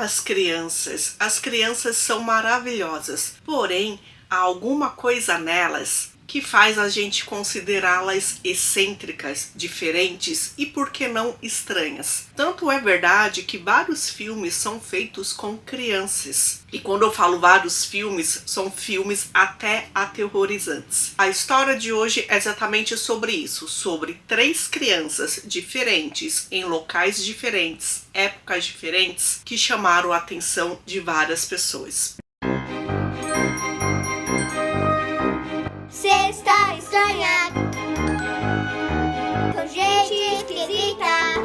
As crianças. As crianças são maravilhosas, porém, há alguma coisa nelas que faz a gente considerá-las excêntricas, diferentes e, por que não, estranhas. Tanto é verdade que vários filmes são feitos com crianças. E quando eu falo vários filmes, são filmes até aterrorizantes. A história de hoje é exatamente sobre isso, sobre 3 crianças diferentes, em locais diferentes, épocas diferentes, que chamaram a atenção de várias pessoas. Cê está estranha, com gente esquisita,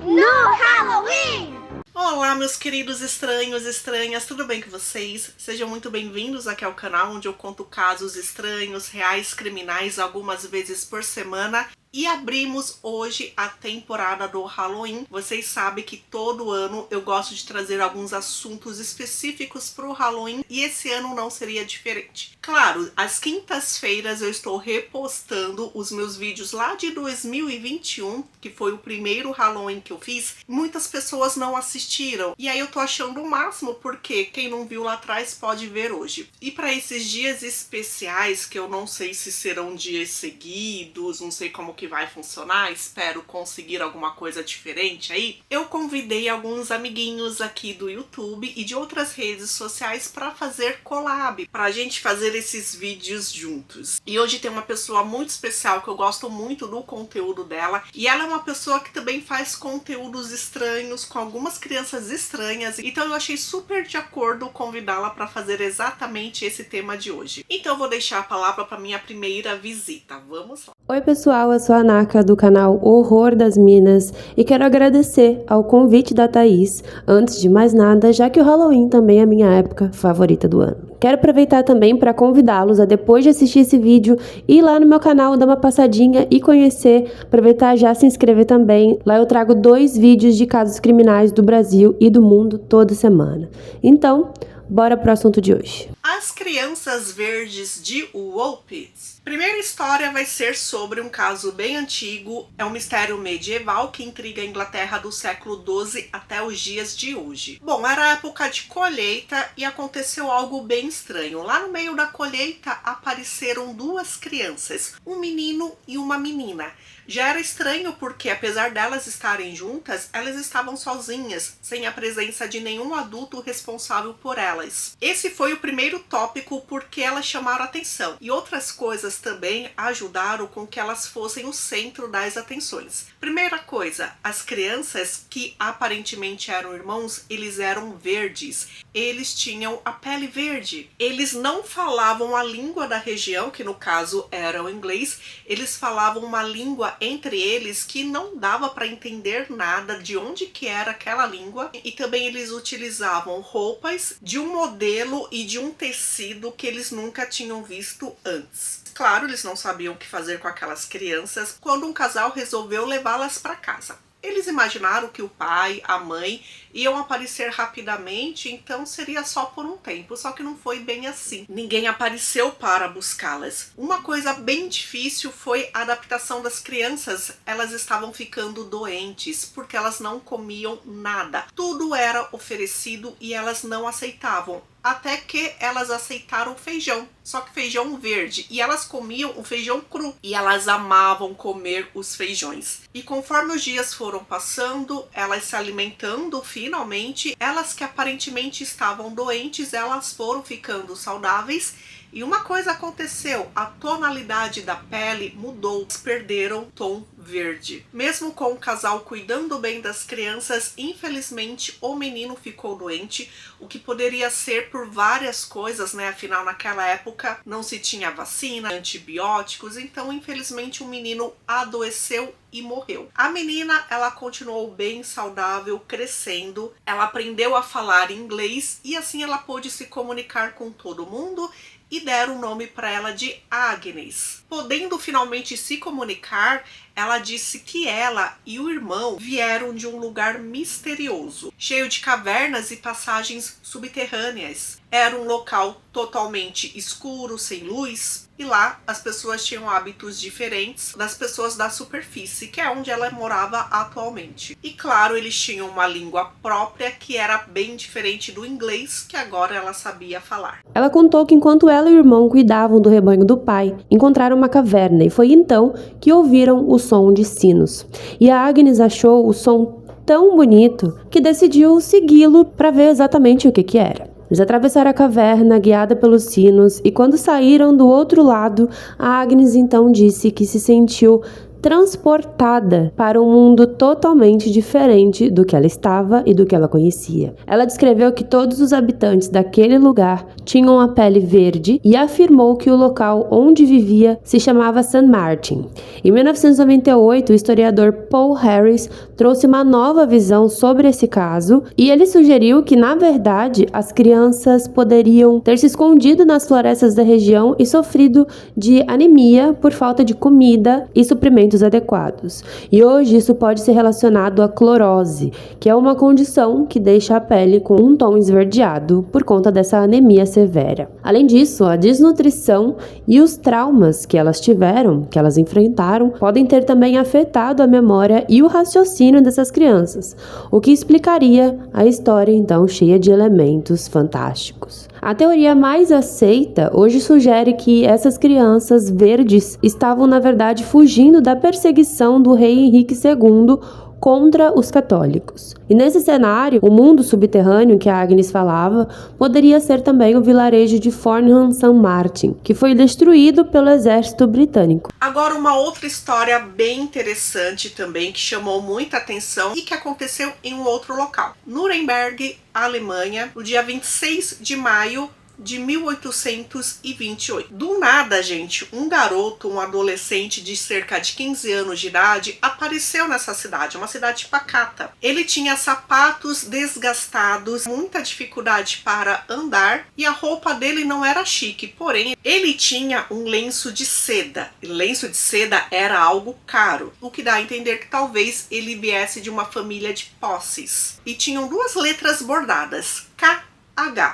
no Halloween! Olá, meus queridos estranhos e estranhas, tudo bem com vocês? Sejam muito bem-vindos aqui ao canal onde eu conto casos estranhos, reais, criminais, algumas vezes por semana. E abrimos hoje a temporada do Halloween. Vocês sabem que todo ano eu gosto de trazer alguns assuntos específicos para o Halloween e esse ano não seria diferente. Claro, às quintas-feiras eu estou repostando os meus vídeos lá de 2021, que foi o primeiro Halloween que eu fiz. Muitas pessoas não assistiram e aí eu tô achando o máximo porque quem não viu lá atrás pode ver hoje. E para esses dias especiais, que eu não sei se serão dias seguidos, não sei como que vai funcionar, espero conseguir alguma coisa diferente aí, eu convidei alguns amiguinhos aqui do YouTube e de outras redes sociais para fazer collab, pra gente fazer esses vídeos juntos. E hoje tem uma pessoa muito especial que eu gosto muito do conteúdo dela, e ela é uma pessoa que também faz conteúdos estranhos com algumas crianças estranhas, então eu achei super de acordo convidá-la para fazer exatamente esse tema de hoje. Então eu vou deixar a palavra para minha primeira visita. Vamos lá. Oi pessoal, eu sou a Naka do canal Horror das Minas e quero agradecer ao convite da Thaís, antes de mais nada, já que o Halloween também é a minha época favorita do ano. Quero aproveitar também para convidá-los a, depois de assistir esse vídeo, ir lá no meu canal, dar uma passadinha e conhecer, aproveitar já se inscrever também. Lá eu trago 2 vídeos de casos criminais do Brasil e do mundo toda semana. Então, bora pro assunto de hoje. As Crianças Verdes de Woolpit. Primeira história vai ser sobre um caso bem antigo, é um mistério medieval que intriga a Inglaterra do século XII até os dias de hoje. Bom, era época de colheita e aconteceu algo bem estranho. Lá no meio da colheita apareceram 2 crianças, um menino e uma menina. Já era estranho porque, apesar delas estarem juntas, elas estavam sozinhas, sem a presença de nenhum adulto responsável por elas. Esse foi o primeiro tópico porque elas chamaram atenção, e outras coisas também ajudaram com que elas fossem o centro das atenções. Primeira coisa, as crianças, que aparentemente eram irmãos, eles eram verdes. Eles tinham a pele verde. Eles não falavam a língua da região, que no caso era o inglês. Eles falavam uma língua entre eles que não dava para entender nada de onde que era aquela língua, e também eles utilizavam roupas de um modelo e de um tecido que eles nunca tinham visto antes. Claro, eles não sabiam o que fazer com aquelas crianças quando um casal resolveu levá-las para casa. Eles imaginaram que o pai, a mãe iam aparecer rapidamente, então seria só por um tempo, só que não foi bem assim. Ninguém apareceu para buscá-las. Uma coisa bem difícil foi a adaptação das crianças. Elas estavam ficando doentes porque elas não comiam nada. Tudo era oferecido e elas não aceitavam. Até que elas aceitaram feijão, só que feijão verde, e elas comiam o feijão cru, e elas amavam comer os feijões. E conforme os dias foram passando, elas se alimentando finalmente, elas que aparentemente estavam doentes, elas foram ficando saudáveis. E uma coisa aconteceu, a tonalidade da pele mudou, eles perderam tom verde. Mesmo com o casal cuidando bem das crianças, infelizmente o menino ficou doente, o que poderia ser por várias coisas, né? Afinal, naquela época não se tinha vacina, antibióticos, então infelizmente o menino adoeceu e morreu. A menina, ela continuou bem saudável, crescendo, ela aprendeu a falar inglês e assim ela pôde se comunicar com todo mundo, e deram o nome para ela de Agnes. Podendo finalmente se comunicar, ela disse que ela e o irmão vieram de um lugar misterioso, cheio de cavernas e passagens subterrâneas. Era um local totalmente escuro, sem luz, e lá as pessoas tinham hábitos diferentes das pessoas da superfície, que é onde ela morava atualmente. E claro, eles tinham uma língua própria que era bem diferente do inglês, que agora ela sabia falar. Ela contou que enquanto ela e o irmão cuidavam do rebanho do pai, encontraram uma caverna e foi então que ouviram o som de sinos. E a Agnes achou o som tão bonito que decidiu segui-lo para ver exatamente o que era. Eles atravessaram a caverna, guiada pelos sinos, e quando saíram do outro lado, a Agnes então disse que se sentiu transportada para um mundo totalmente diferente do que ela estava e do que ela conhecia. Ela descreveu que todos os habitantes daquele lugar tinham a pele verde e afirmou que o local onde vivia se chamava St. Martin. Em 1998, o historiador Paul Harris trouxe uma nova visão sobre esse caso e ele sugeriu que, na verdade, as crianças poderiam ter se escondido nas florestas da região e sofrido de anemia por falta de comida e suprimentos adequados. E hoje isso pode ser relacionado à clorose, que é uma condição que deixa a pele com um tom esverdeado por conta dessa anemia severa. Além disso, a desnutrição e os traumas que elas tiveram, que elas enfrentaram, podem ter também afetado a memória e o raciocínio dessas crianças, o que explicaria a história então cheia de elementos fantásticos. A teoria mais aceita hoje sugere que essas crianças verdes estavam, na verdade, fugindo da perseguição do rei Henrique II contra os católicos. E nesse cenário, o mundo subterrâneo que a Agnes falava poderia ser também o vilarejo de Fornham St. Martin, que foi destruído pelo exército britânico. Agora, uma outra história bem interessante também, que chamou muita atenção e que aconteceu em um outro local. Nuremberg, Alemanha, no dia 26 de maio de 1828. Do nada, gente, um garoto, um adolescente de cerca de 15 anos de idade apareceu nessa cidade, uma cidade pacata. Ele tinha sapatos desgastados, muita dificuldade para andar e a roupa dele não era chique, porém ele tinha um lenço de seda. E lenço de seda era algo caro, o que dá a entender que talvez ele viesse de uma família de posses. E tinham duas letras bordadas, K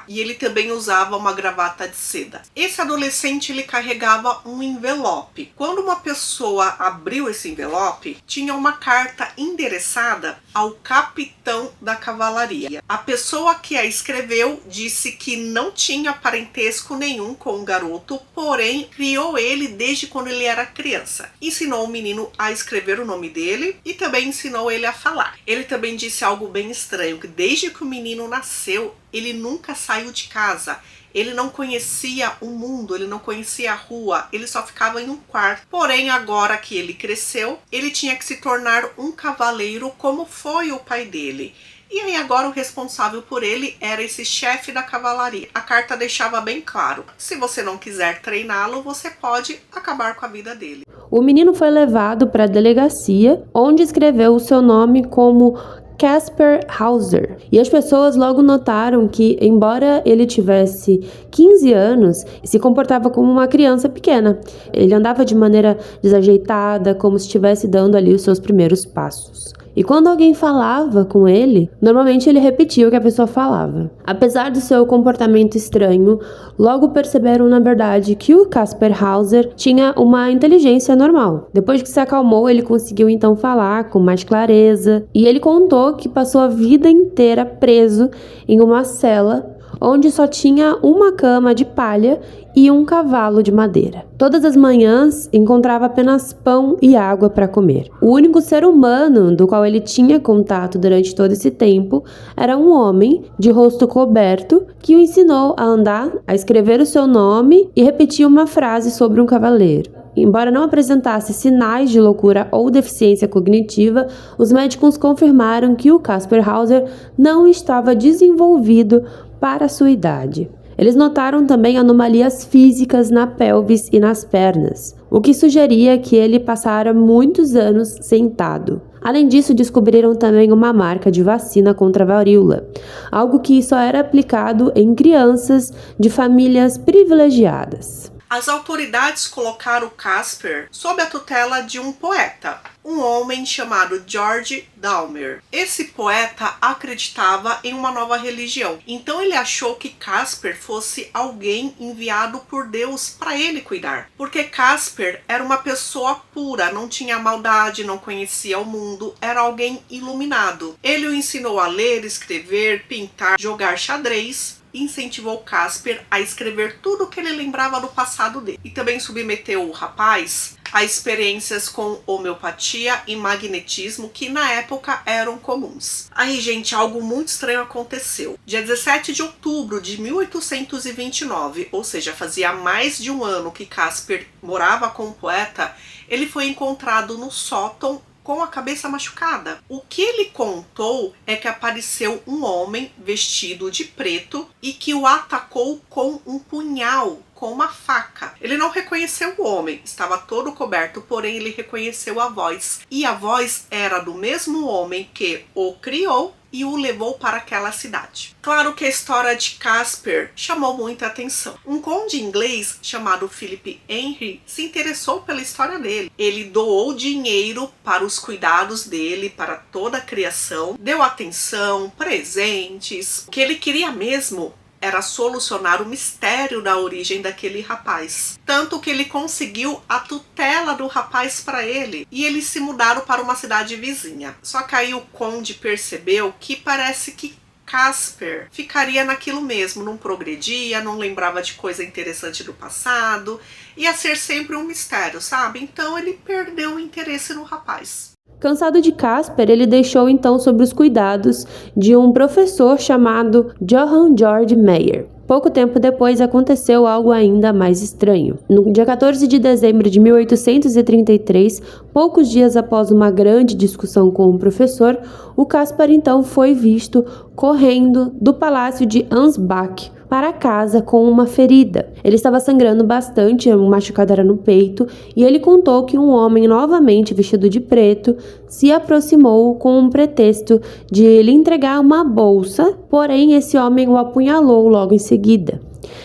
e ele também usava uma gravata de seda. Esse adolescente, ele carregava um envelope. Quando uma pessoa abriu esse envelope, tinha uma carta endereçada ao capitão da cavalaria. A pessoa que a escreveu disse que não tinha parentesco nenhum com o garoto, porém criou ele desde quando ele era criança. Ensinou o menino a escrever o nome dele e também ensinou ele a falar. Ele também disse algo bem estranho, que desde que o menino nasceu, ele nunca saiu de casa, ele não conhecia o mundo, ele não conhecia a rua, ele só ficava em um quarto. Porém, agora que ele cresceu, ele tinha que se tornar um cavaleiro como foi o pai dele. E aí agora o responsável por ele era esse chefe da cavalaria. A carta deixava bem claro, se você não quiser treiná-lo, você pode acabar com a vida dele. O menino foi levado para a delegacia, onde escreveu o seu nome como Caspar Hauser. E as pessoas logo notaram que, embora ele tivesse 15 anos, se comportava como uma criança pequena. Ele andava de maneira desajeitada, como se estivesse dando ali os seus primeiros passos. E quando alguém falava com ele, normalmente ele repetia o que a pessoa falava. Apesar do seu comportamento estranho, logo perceberam na verdade que o Caspar Hauser tinha uma inteligência normal. Depois que se acalmou, ele conseguiu então falar com mais clareza e ele contou que passou a vida inteira preso em uma cela onde só tinha uma cama de palha e um cavalo de madeira. Todas as manhãs encontrava apenas pão e água para comer. O único ser humano do qual ele tinha contato durante todo esse tempo era um homem de rosto coberto que o ensinou a andar, a escrever o seu nome e repetir uma frase sobre um cavaleiro. Embora não apresentasse sinais de loucura ou deficiência cognitiva, os médicos confirmaram que o Caspar Hauser não estava desenvolvido para a sua idade. Eles notaram também anomalias físicas na pelvis e nas pernas, o que sugeria que ele passara muitos anos sentado. Além disso, descobriram também uma marca de vacina contra a varíola, algo que só era aplicado em crianças de famílias privilegiadas. As autoridades colocaram Casper sob a tutela de um poeta, um homem chamado George Dahmer. Esse poeta acreditava em uma nova religião, então ele achou que Casper fosse alguém enviado por Deus para ele cuidar, porque Casper era uma pessoa pura, não tinha maldade, não conhecia o mundo, era alguém iluminado. Ele o ensinou a ler, escrever, pintar, jogar xadrez, incentivou Casper a escrever tudo o que ele lembrava do passado dele. E também submeteu o rapaz a experiências com homeopatia e magnetismo que na época eram comuns. Aí, gente, algo muito estranho aconteceu. Dia 17 de outubro de 1829, ou seja, fazia mais de um ano que Casper morava com o poeta, ele foi encontrado no sótão com a cabeça machucada. O que ele contou é que apareceu um homem vestido de preto e que o atacou com um punhal, com uma faca. Ele não reconheceu o homem, estava todo coberto, porém ele reconheceu a voz. E a voz era do mesmo homem que o criou e o levou para aquela cidade. Claro que a história de Casper chamou muita atenção. Um conde inglês chamado Philip Henry se interessou pela história dele. Ele doou dinheiro para os cuidados dele, para toda a criação, deu atenção, presentes. O que ele queria mesmo era solucionar o mistério da origem daquele rapaz. Tanto que ele conseguiu a tutela do rapaz para ele. E eles se mudaram para uma cidade vizinha. Só que aí o conde percebeu que parece que Casper ficaria naquilo mesmo, não progredia, não lembrava de coisa interessante do passado. Ia ser sempre um mistério, sabe? Então ele perdeu o interesse no rapaz. Cansado de Casper, ele deixou então sob os cuidados de um professor chamado Johann Georg Meyer. Pouco tempo depois aconteceu algo ainda mais estranho. No dia 14 de dezembro de 1833, poucos dias após uma grande discussão com o professor, o Casper então foi visto correndo do palácio de Ansbach para casa com uma ferida. Ele estava sangrando bastante, um machucado era no peito, e ele contou que um homem novamente vestido de preto se aproximou com um pretexto de lhe entregar uma bolsa, porém esse homem o apunhalou logo em seguida.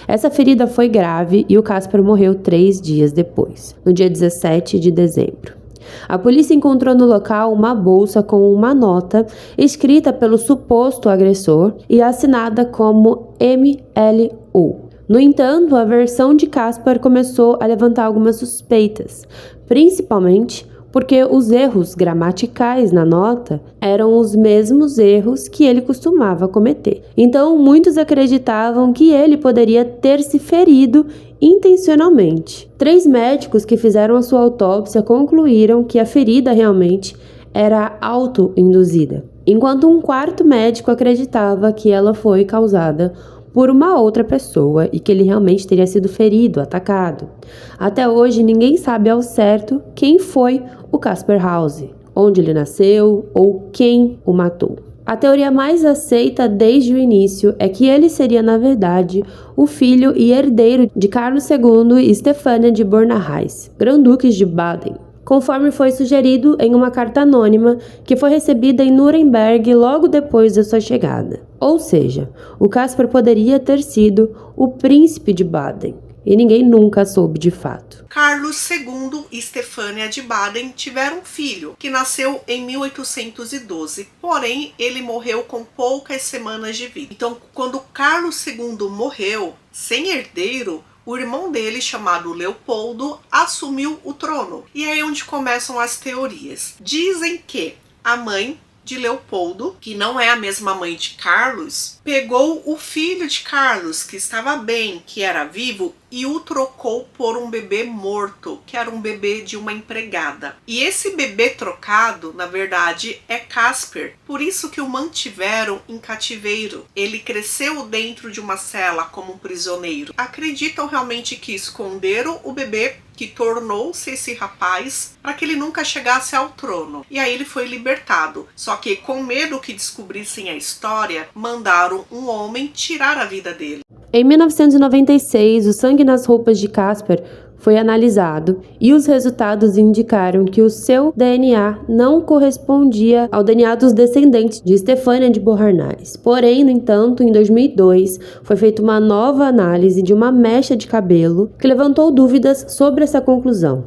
Essa ferida foi grave e o Casper morreu 3 dias depois, no dia 17 de dezembro. A polícia encontrou no local uma bolsa com uma nota escrita pelo suposto agressor e assinada como MLU. No entanto, a versão de Casper começou a levantar algumas suspeitas, principalmente porque os erros gramaticais na nota eram os mesmos erros que ele costumava cometer. Então, muitos acreditavam que ele poderia ter se ferido intencionalmente. 3 médicos que fizeram a sua autópsia concluíram que a ferida realmente era auto-induzida, enquanto um 4º médico acreditava que ela foi causada por uma outra pessoa e que ele realmente teria sido ferido, atacado. Até hoje, ninguém sabe ao certo quem foi o Casper House, onde ele nasceu ou quem o matou. A teoria mais aceita desde o início é que ele seria, na verdade, o filho e herdeiro de Carlos II e Stefania de Bornheim, Grão-Duques de Baden, conforme foi sugerido em uma carta anônima que foi recebida em Nuremberg logo depois da sua chegada. Ou seja, o Casper poderia ter sido o príncipe de Baden, e ninguém nunca soube de fato. Carlos II e Stefania de Baden tiveram um filho, que nasceu em 1812, porém ele morreu com poucas semanas de vida. Então, quando Carlos II morreu, sem herdeiro, o irmão dele, chamado Leopoldo, assumiu o trono. E é aí onde começam as teorias. Dizem que a mãe de Leopoldo, que não é a mesma mãe de Carlos, pegou o filho de Carlos, que estava bem, que era vivo, e o trocou por um bebê morto, que era um bebê de uma empregada. E esse bebê trocado, na verdade, é Casper. Por isso que o mantiveram em cativeiro. Ele cresceu dentro de uma cela como um prisioneiro. Acreditam realmente que esconderam o bebê, que tornou-se esse rapaz, para que ele nunca chegasse ao trono. E aí ele foi libertado. Só que, com medo que descobrissem a história, mandaram um homem tirar a vida dele. Em 1996, o sangue nas roupas de Casper foi analisado e os resultados indicaram que o seu DNA não correspondia ao DNA dos descendentes de Stefania de Beauharnais. Porém, no entanto, em 2002, foi feita uma nova análise de uma mecha de cabelo que levantou dúvidas sobre essa conclusão,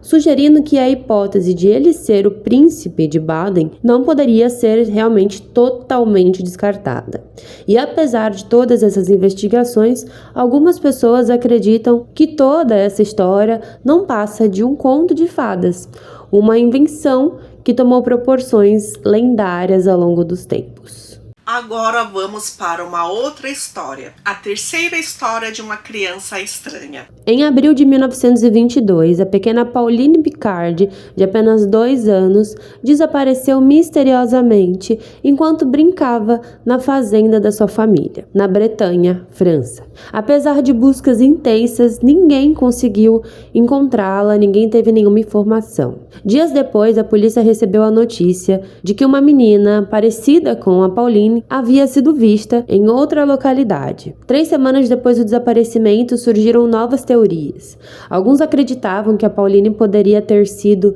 sugerindo que a hipótese de ele ser o príncipe de Baden não poderia ser realmente totalmente descartada. E apesar de todas essas investigações, algumas pessoas acreditam que toda essa história não passa de um conto de fadas, uma invenção que tomou proporções lendárias ao longo dos tempos. Agora vamos para uma outra história, a terceira história de uma criança estranha. Em abril de 1922, a pequena Pauline Picard, de apenas 2 anos, desapareceu misteriosamente enquanto brincava na fazenda da sua família, na Bretanha, França. Apesar de buscas intensas, ninguém conseguiu encontrá-la, ninguém teve nenhuma informação. Dias depois, a polícia recebeu a notícia de que uma menina parecida com a Pauline havia sido vista em outra localidade. 3 semanas depois do desaparecimento, surgiram novas teorias. Alguns acreditavam que a Pauline poderia ter sido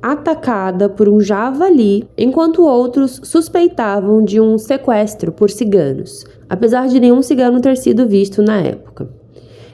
atacada por um javali, enquanto outros suspeitavam de um sequestro por ciganos, apesar de nenhum cigano ter sido visto na época.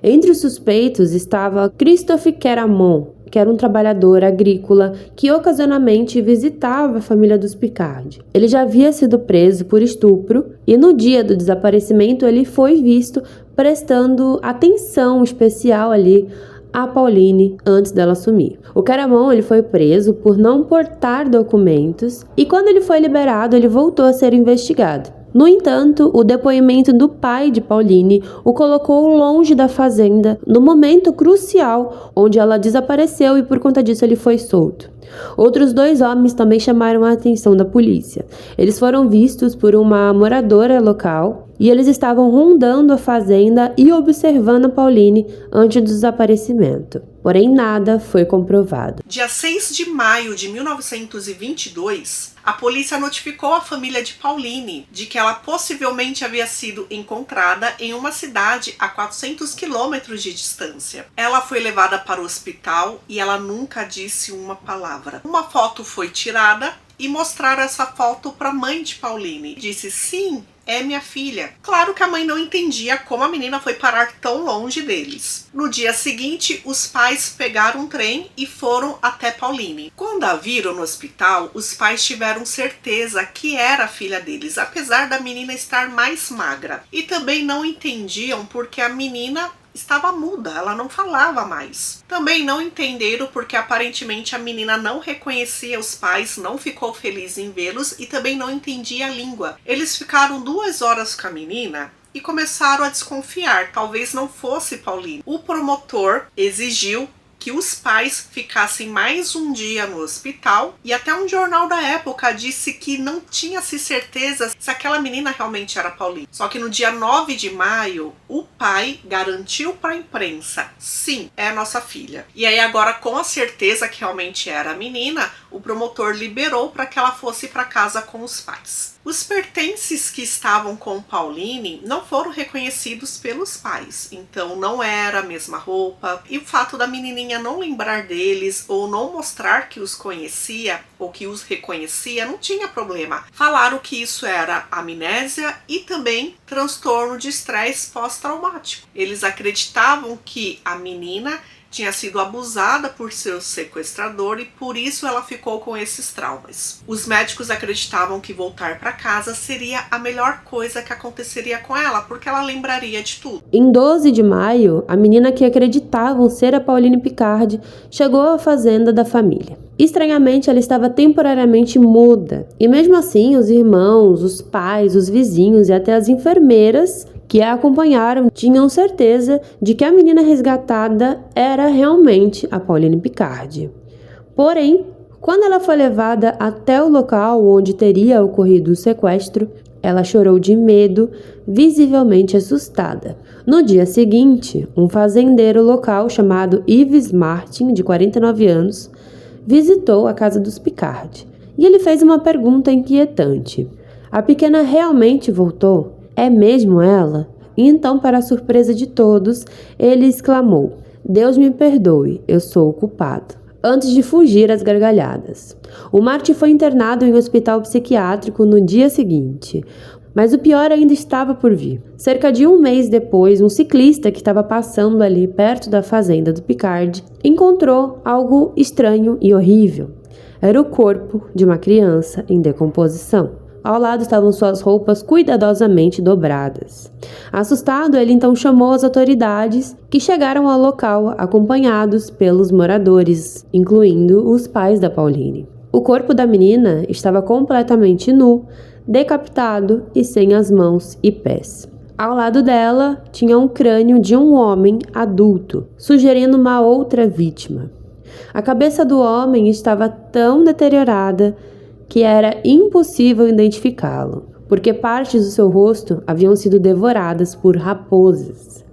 Entre os suspeitos estava Christophe Keramon, que era um trabalhador agrícola que ocasionalmente visitava a família dos Picard. Ele já havia sido preso por estupro e no dia do desaparecimento ele foi visto prestando atenção especial ali a Pauline antes dela sumir. O Keramon ele foi preso por não portar documentos e quando ele foi liberado ele voltou a ser investigado. No entanto, o depoimento do pai de Pauline o colocou longe da fazenda no momento crucial onde ela desapareceu e por conta disso ele foi solto. Outros 2 homens também chamaram a atenção da polícia. Eles foram vistos por uma moradora local e eles estavam rondando a fazenda e observando a Pauline antes do desaparecimento. Porém, nada foi comprovado. Dia 6 de maio de 1922, a polícia notificou a família de Pauline de que ela possivelmente havia sido encontrada em uma cidade a 400 quilômetros de distância. Ela foi levada para o hospital e ela nunca disse uma palavra. Uma foto foi tirada e mostraram essa foto para a mãe de Pauline. Disse: sim, é minha filha. Claro que a mãe não entendia como a menina foi parar tão longe deles. No dia seguinte, os pais pegaram um trem e foram até Pauline. Quando a viram no hospital, os pais tiveram certeza que era a filha deles, apesar da menina estar mais magra. E também não entendiam porque a menina estava muda, ela não falava mais. Também não entenderam porque aparentemente a menina não reconhecia os pais, não ficou feliz em vê-los e também não entendia a língua. Eles ficaram 2 horas com a menina e começaram a desconfiar, talvez não fosse Pauline. O promotor exigiu que os pais ficassem mais um dia no hospital e até um jornal da época disse que não tinha-se certeza se aquela menina realmente era Pauline. Só que no dia 9 de maio, o pai garantiu para a imprensa: sim, é a nossa filha. E aí agora, com a certeza que realmente era a menina, o promotor liberou para que ela fosse para casa com os pais. Os pertences que estavam com Pauline não foram reconhecidos pelos pais, então não era a mesma roupa, e o fato da menininha não lembrar deles ou não mostrar que os conhecia ou que os reconhecia não tinha problema. Falaram que isso era amnésia e também transtorno de estresse pós-traumático. Eles acreditavam que a menina tinha sido abusada por seu sequestrador e por isso ela ficou com esses traumas. Os médicos acreditavam que voltar para casa seria a melhor coisa que aconteceria com ela, porque ela lembraria de tudo. Em 12 de maio, a menina que acreditavam ser a Pauline Picard chegou à fazenda da família. Estranhamente, ela estava temporariamente muda, e mesmo assim, os irmãos, os pais, os vizinhos e até as enfermeiras que a acompanharam tinham certeza de que a menina resgatada era realmente a Pauline Picard. Porém, quando ela foi levada até o local onde teria ocorrido o sequestro, ela chorou de medo, visivelmente assustada. No dia seguinte, um fazendeiro local chamado Yves Martin, de 49 anos, visitou a casa dos Picard e ele fez uma pergunta inquietante: a pequena realmente voltou? É mesmo ela? E então, para a surpresa de todos, ele exclamou: Deus me perdoe, eu sou o culpado. Antes de fugir às gargalhadas. O Marty foi internado em um hospital psiquiátrico no dia seguinte, mas o pior ainda estava por vir. Cerca de um mês depois, um ciclista que estava passando ali perto da fazenda do Picard encontrou algo estranho e horrível. Era o corpo de uma criança em decomposição. Ao lado estavam suas roupas cuidadosamente dobradas. Assustado, ele então chamou as autoridades, que chegaram ao local acompanhados pelos moradores, incluindo os pais da Pauline. O corpo da menina estava completamente nu, decapitado e sem as mãos e pés. Ao lado dela tinha um crânio de um homem adulto, sugerindo uma outra vítima. A cabeça do homem estava tão deteriorada que era impossível identificá-lo, porque partes do seu rosto haviam sido devoradas por raposas.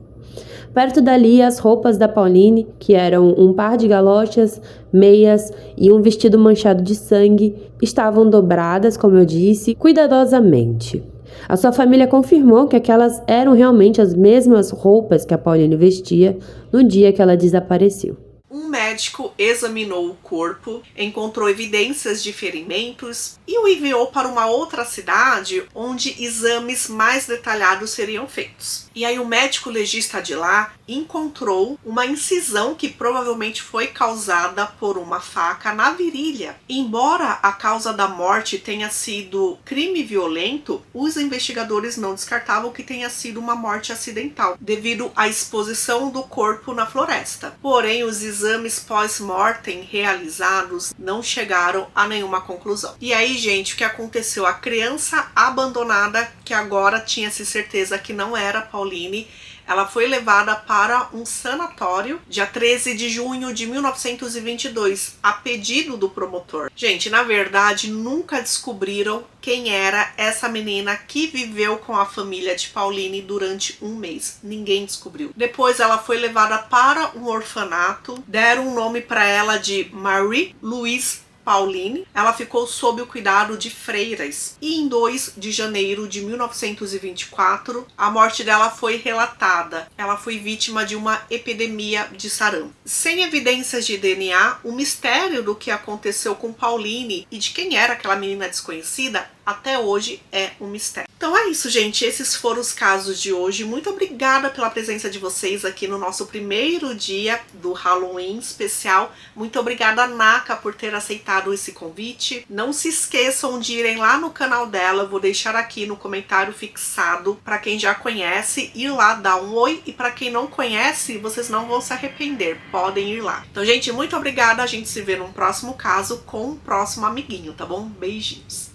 Perto dali, as roupas da Pauline, que eram um par de galochas, meias e um vestido manchado de sangue, estavam dobradas, como eu disse, cuidadosamente. A sua família confirmou que aquelas eram realmente as mesmas roupas que a Pauline vestia no dia que ela desapareceu. Um médico examinou o corpo, encontrou evidências de ferimentos e o enviou para uma outra cidade onde exames mais detalhados seriam feitos. E aí o médico legista de lá encontrou uma incisão que provavelmente foi causada por uma faca na virilha. Embora a causa da morte tenha sido crime violento, os investigadores não descartavam que tenha sido uma morte acidental, devido à exposição do corpo na floresta. Porém, os exames pós-mortem realizados não chegaram a nenhuma conclusão. E aí, gente, o que aconteceu? A criança abandonada, que agora tinha-se certeza que não era Pauline, ela foi levada para um sanatório dia 13 de junho de 1922, a pedido do promotor. Gente, na verdade, nunca descobriram quem era essa menina que viveu com a família de Pauline durante um mês. Ninguém descobriu. Depois ela foi levada para um orfanato, deram um nome para ela de Marie Louise Pauline. Ela ficou sob o cuidado de freiras e em 2 de janeiro de 1924 a morte dela foi relatada. Ela foi vítima de uma epidemia de sarampo. Sem evidências de DNA, o mistério do que aconteceu com Pauline e de quem era aquela menina desconhecida até hoje é um mistério. Então é isso, gente. Esses foram os casos de hoje. Muito obrigada pela presença de vocês aqui no nosso primeiro dia do Halloween especial. Muito obrigada, Naka, por ter aceitado esse convite. Não se esqueçam de irem lá no canal dela. Eu vou deixar aqui no comentário fixado para quem já conhece, ir lá dar um oi. E para quem não conhece, vocês não vão se arrepender. Podem ir lá. Então, gente, muito obrigada. A gente se vê num próximo caso com o próximo amiguinho, tá bom? Beijinhos.